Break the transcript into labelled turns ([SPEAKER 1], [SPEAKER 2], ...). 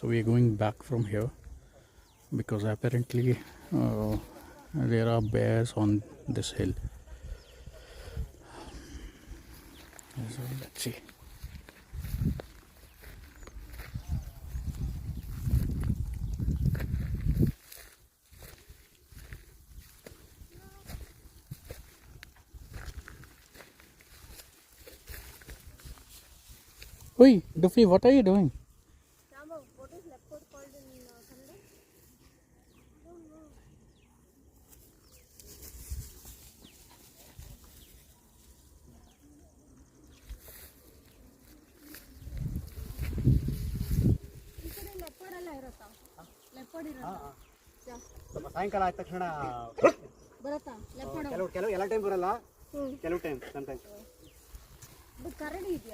[SPEAKER 1] So we are going back from here because apparently there are bears on this hill. So let's see. Oi, Duffy, what are you doing?
[SPEAKER 2] Rama, what is leopard called in Kannada? I don't know. ಈ ಕಡೆ leopard ಎಲ್ಲ ಇರುತ್ತಾ? Leopard ಇರುತ್ತಾ?
[SPEAKER 3] ಸ್ವಲ್ಪ ಸಾಯಂಕಾಲ ಆದ ತಕ್ಷಣ
[SPEAKER 2] ಬರುತ್ತಾ? Leopard
[SPEAKER 3] ಕೆಲವು ಎಲ್ಲ ಟೈಮ್ ಬರಲ್ಲ, ಕೆಲವು ಟೈಮ್ ಸಮ್ಟೈಮ್ಸ್.
[SPEAKER 2] ಕರಡಿ ಇದೆಯಾ?